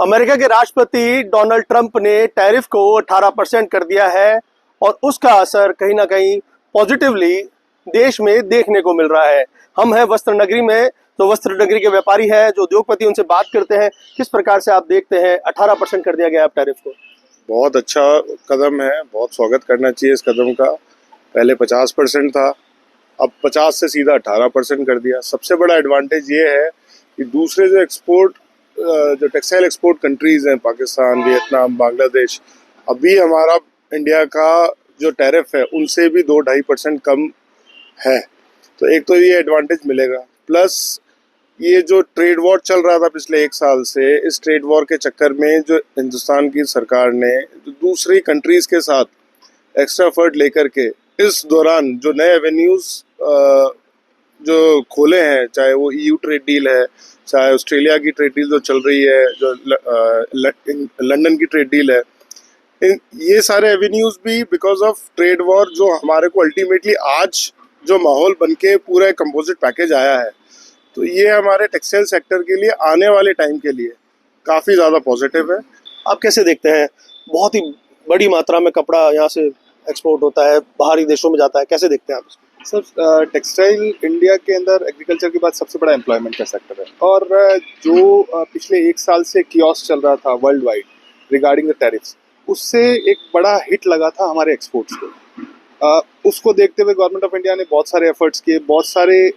America के राष्ट्रपति Donald Trump ने टैरिफ को 18% कर दिया है और उसका असर कहीं ना कहीं पॉजिटिवली देश में देखने को मिल रहा है। हम हैं वस्त्र नगरी में, तो वस्त्र नगरी के व्यापारी हैं जो उद्योगपति, उनसे बात करते हैं किस प्रकार से आप देखते हैं 18% कर दिया गया अब टैरिफ को। बहुत अच्छा कदम है, बहुत स्वागत करना चाहिए इस कदम का। पहले 50% था, अब 50 से सीधा 18% कर दिया। सबसे बड़ा एडवांटेज ये है कि दूसरे जो टेक्सटाइल एक्सपोर्ट कंट्रीज हैं, पाकिस्तान, वियतनाम, बांग्लादेश, अभी हमारा इंडिया का जो टैरिफ है उनसे भी 2-2.5% कम है। तो एक तो ये एडवांटेज मिलेगा, प्लस ये जो ट्रेड वॉर चल रहा था पिछले 1 साल से, इस ट्रेड वॉर के चक्कर में जो हिंदुस्तान की सरकार ने जो दूसरी कंट्रीज के साथ एक्स्ट्रा एफर्ट लेकर के इस दौरान जो नए एवेन्यूज जो खोले हैं, चाहे वो EU ट्रेड डील है, चाहे ऑस्ट्रेलिया की ट्रेड डील जो चल रही है, जो लंदन की ट्रेड डील है, ये सारे एवेन्यूज भी बिकॉज ऑफ ट्रेड वॉर जो हमारे को अल्टीमेटली आज जो माहौल बनके पूरा एक कंपोजिट पैकेज आया है, तो ये हमारे टेक्सटाइल सेक्टर के लिए आने वाले टाइम के लिए काफ़ी ज़्यादा पॉजिटिव है। आप कैसे देखते हैं? बहुत ही बड़ी मात्रा में कपड़ा यहाँ से एक्सपोर्ट होता है, बाहरी देशों में जाता है, कैसे देखते हैं आप इसको? सर, टेक्सटाइल इंडिया के अंदर एग्रीकल्चर के बाद सबसे बड़ा एम्प्लॉयमेंट का सेक्टर है और जो पिछले 1 साल से कियोस्क चल रहा था world wide regarding the tariffs, उससे एक बड़ा हिट लगा था हमारे एक्सपोर्ट्स को। उसको देखते हुए गवर्नमेंट ऑफ इंडिया ने बहुत सारे एफर्ट्स किए, बहुत सारे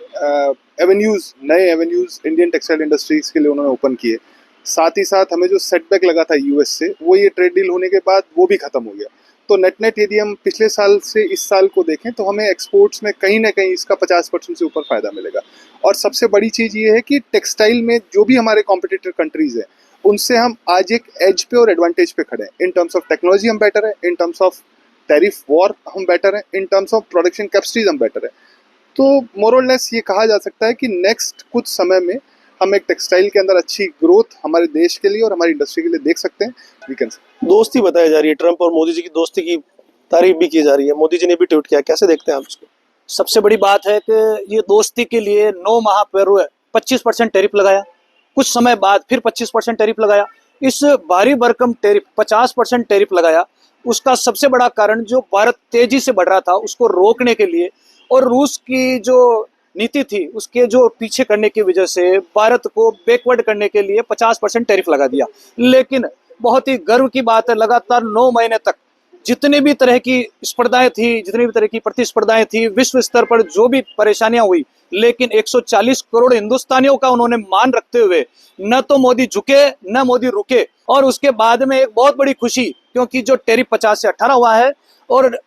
नए एवेन्यूज इंडियन टेक्सटाइल इंडस्ट्रीज के लिए उन्होंने ओपन किए। साथ ही साथ हमें जो सेटबैक लगा था यूएस से, वो ये ट्रेड डील होने के बाद वो भी खत्म हो गया। तो नेट यदि हम पिछले साल से इस साल को देखें तो हमें एक्सपोर्ट्स में कहीं ना कहीं इसका 50% से ऊपर फायदा मिलेगा। और सबसे बड़ी चीज़ ये है कि टेक्सटाइल में जो भी हमारे कॉम्पिटिटर कंट्रीज हैं, उनसे हम आज एक एज पे और एडवांटेज पे खड़े हैं। इन टर्म्स ऑफ टेक्नोलॉजी हम बेटर है, in terms of tariff war हम बेटर है, in terms of production capacities हम बेटर है। तो मोर और लेस ये कहा जा सकता है कि नेक्स्ट कुछ समय में हम एक टेक्सटाइल के अंदर अच्छी ग्रोथ हमारे देश के लिए और हमारी इंडस्ट्री के लिए देख सकते हैं। दोस्ती बताई जा रही है, ट्रंप और मोदी जी की दोस्ती की तारीफ भी की जा रही है, मोदी जी ने भी ट्वीट किया, कैसे देखते हैं आप इसको? सबसे बड़ी बात है कि ये दोस्ती के लिए 9 माह पूर्व 25% टैरिफ लगाया, कुछ समय बाद फिर 25% टैरिफ लगाया, इस भारी भरकम टैरिफ 50% टैरिफ लगाया। उसका सबसे बड़ा कारण जो भारत तेजी से बढ़ रहा था उसको रोकने के लिए और रूस की जो नीति थी उसके जो पीछे करने की वजह से भारत को बैकवर्ड करने के लिए 50% टैरिफ लगा दिया। लेकिन बहुत ही गर्व की बात है, लगातार 9 महीने तक जितनी भी तरह की स्पर्धाएं थी, जितनी भी तरह की प्रतिस्पर्धाएं थी, विश्व स्तर पर जो भी परेशानियां हुई, लेकिन 140 करोड़ हिंदुस्तानियों का उन्होंने मान रखते हुए न तो मोदी झुके न मोदी रुके। और उसके बाद में एक बहुत बड़ी खुशी, क्योंकि जो टैरिफ 50 से 18 हुआ है और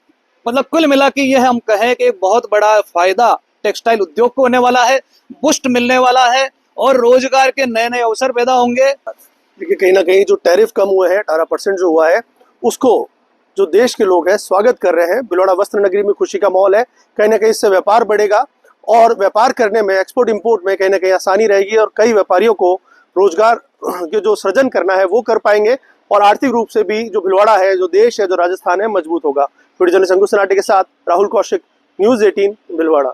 मतलब कुल मिला के ये हम कहें कि एक बहुत बड़ा फायदा टेक्सटाइल उद्योग को होने वाला है, बूस्ट मिलने वाला है और रोजगार के नए नए अवसर पैदा होंगे। देखिए, कहीं ना कहीं जो टैरिफ कम हुए हैं, 18% जो हुआ है, उसको जो देश के लोग हैं स्वागत कर रहे हैं। भीलवाड़ा वस्त्र नगरी में खुशी का माहौल है। कहीं ना कहीं इससे व्यापार बढ़ेगा और व्यापार करने में, एक्सपोर्ट इंपोर्ट में कहीं ना कहीं आसानी रहेगी और कई व्यापारियों को रोजगार के जो सृजन करना है वो कर पाएंगे और आर्थिक रूप से भी जो भीलवाड़ा है, जो देश है, जो राजस्थान है, मजबूत होगा। वीडियो जर्नलिस्ट अंकुश सनाटे के साथ राहुल कौशिक, न्यूज़ 18 भीलवाड़ा।